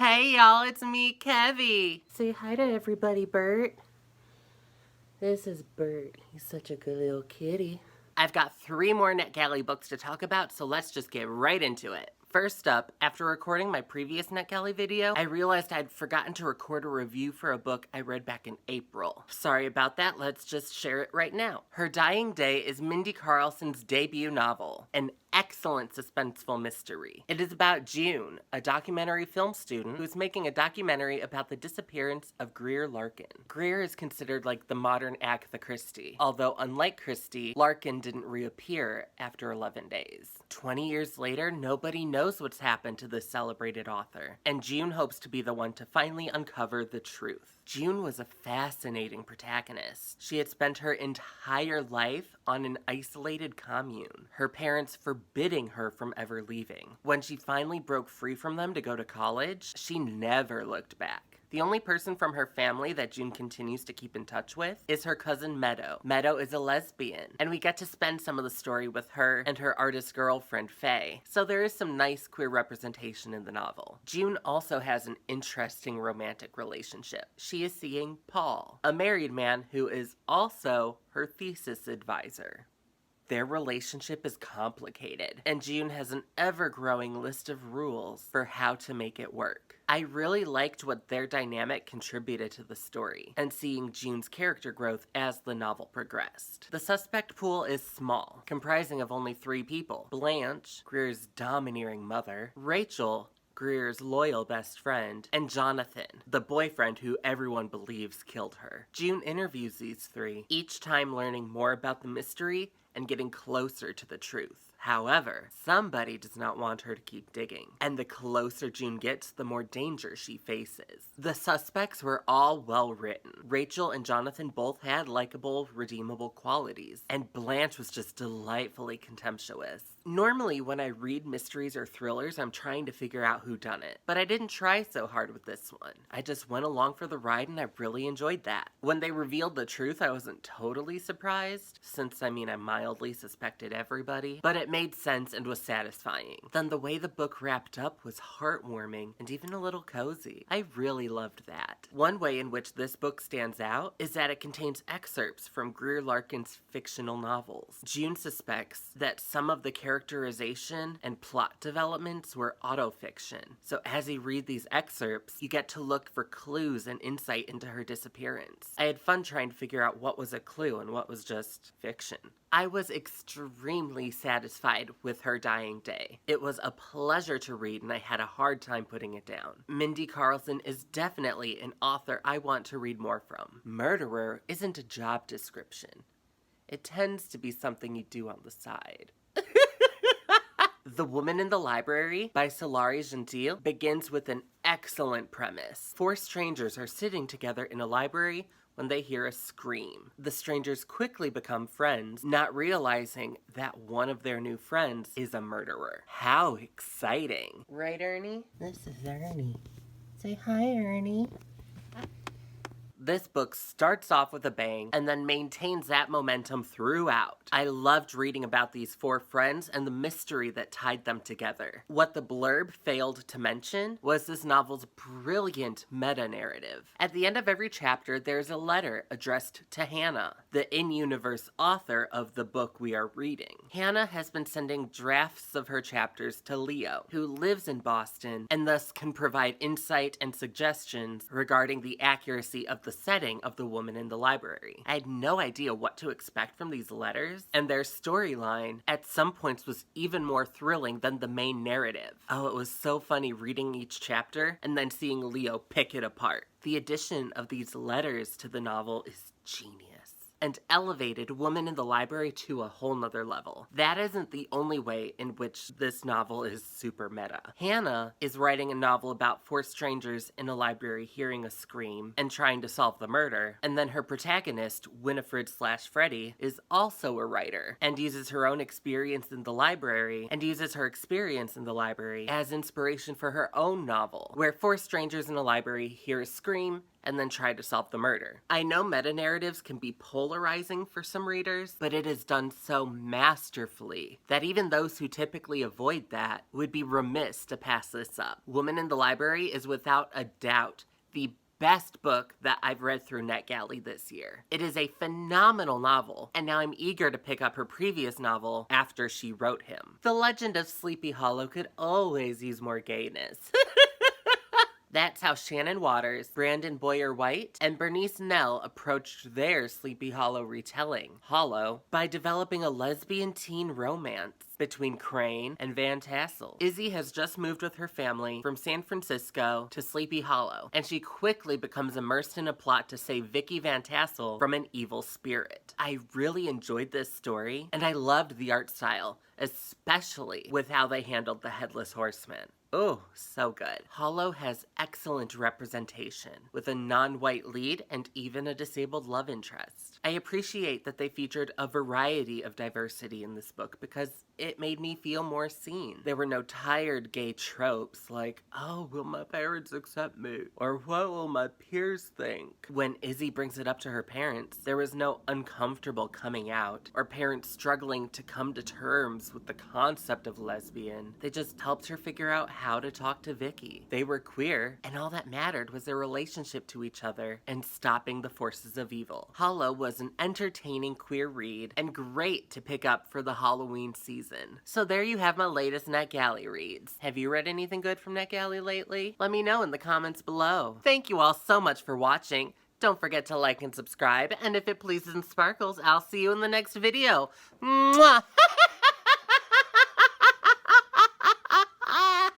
Hey y'all, it's me, Kevvie. Say hi to everybody, Bert. This is Bert. He's such a good little kitty. I've got 3 more NetGalley books to talk about, so let's just get right into it. First up, after recording my previous NetGalley video, I realized I'd forgotten to record a review for a book I read back in April. Sorry about that, let's just share it right now. Her Dying Day is Mindy Carlson's debut novel, an excellent suspenseful mystery. It is about June, a documentary film student who's making a documentary about the disappearance of Greer Larkin. Greer is considered like the modern Agatha Christie, although unlike Christie, Larkin didn't reappear after 11 days. 20 years later, nobody knows what's happened to this celebrated author, and June hopes to be the one to finally uncover the truth. June was a fascinating protagonist. She had spent her entire life on an isolated commune, her parents forbidding her from ever leaving. When she finally broke free from them to go to college, she never looked back. The only person from her family that June continues to keep in touch with is her cousin Meadow. Meadow is a lesbian, and we get to spend some of the story with her and her artist girlfriend Faye, so there is some nice queer representation in the novel. June also has an interesting romantic relationship. She is seeing Paul, a married man who is also her thesis advisor. Their relationship is complicated, and June has an ever-growing list of rules for how to make it work. I really liked what their dynamic contributed to the story, and seeing June's character growth as the novel progressed. The suspect pool is small, comprising of only 3 people: Blanche, Greer's domineering mother; Rachel, Greer's loyal best friend; and Jonathan, the boyfriend who everyone believes killed her. June interviews these 3, each time learning more about the mystery and getting closer to the truth. However, somebody does not want her to keep digging, and the closer June gets, the more danger she faces. The suspects were all well written. Rachel and Jonathan both had likable, redeemable qualities, and Blanche was just delightfully contemptuous. Normally, when I read mysteries or thrillers, I'm trying to figure out who done it, but I didn't try so hard with this one. I just went along for the ride, and I really enjoyed that. When they revealed the truth, I wasn't totally surprised, since I mildly suspected everybody, but it made sense and was satisfying. Then the way the book wrapped up was heartwarming and even a little cozy. I really loved that. One way in which this book stands out is that it contains excerpts from Greer Larkin's fictional novels. June suspects that some of the characterization and plot developments were autofiction. So as you read these excerpts, you get to look for clues and insight into her disappearance. I had fun trying to figure out what was a clue and what was just fiction. I was extremely satisfied with Her Dying Day. It was a pleasure to read, and I had a hard time putting it down. Mindy Carlson is definitely an author I want to read more from. Murderer isn't a job description. It tends to be something you do on the side. The Woman in the Library by Sulari Gentill begins with an excellent premise. 4 strangers are sitting together in a library when they hear a scream. The strangers quickly become friends, not realizing that one of their new friends is a murderer. How exciting. Right, Ernie? This is Ernie. Say hi, Ernie. This book starts off with a bang and then maintains that momentum throughout. I loved reading about these 4 friends and the mystery that tied them together. What the blurb failed to mention was this novel's brilliant meta-narrative. At the end of every chapter, there's a letter addressed to Hannah, the in-universe author of the book we are reading. Hannah has been sending drafts of her chapters to Leo, who lives in Boston and thus can provide insight and suggestions regarding the accuracy of the setting of The Woman in the Library. I had no idea what to expect from these letters, and their storyline at some points was even more thrilling than the main narrative. Oh, it was so funny reading each chapter and then seeing Leo pick it apart. The addition of these letters to the novel is genius and elevated Woman in the Library to a whole nother level. That isn't the only way in which this novel is super meta. Hannah is writing a novel about 4 strangers in a library hearing a scream and trying to solve the murder, and then her protagonist, Winifred/Freddie, is also a writer and uses her own experience in the library as inspiration for her own novel, where 4 strangers in a library hear a scream and then try to solve the murder. I know meta-narratives can be polarizing for some readers, but it is done so masterfully that even those who typically avoid that would be remiss to pass this up. Woman in the Library is without a doubt the best book that I've read through NetGalley this year. It is a phenomenal novel, and now I'm eager to pick up her previous novel after she wrote him. The Legend of Sleepy Hollow could always use more gayness. That's how Shannon Waters, Branden Boyer-White, and Berenice Nelle approached their Sleepy Hollow retelling, Hollow, by developing a lesbian teen romance between Crane and Van Tassel. Izzy has just moved with her family from San Francisco to Sleepy Hollow, and she quickly becomes immersed in a plot to save Vicky Van Tassel from an evil spirit. I really enjoyed this story, and I loved the art style, especially with how they handled the Headless Horseman. Oh, so good. Hollow has excellent representation, with a non-white lead and even a disabled love interest. I appreciate that they featured a variety of diversity in this book because it made me feel more seen. There were no tired gay tropes like, oh, will my parents accept me? Or what will my peers think? When Izzy brings it up to her parents, there was no uncomfortable coming out or parents struggling to come to terms with the concept of lesbian. They just helped her figure out how to talk to Vicky. They were queer, and all that mattered was their relationship to each other and stopping the forces of evil. Hollow was an entertaining queer read and great to pick up for the Halloween season. So there you have my latest NetGalley reads. Have you read anything good from NetGalley lately? Let me know in the comments below. Thank you all so much for watching. Don't forget to like and subscribe, and if it pleases and sparkles, I'll see you in the next video. Mwah!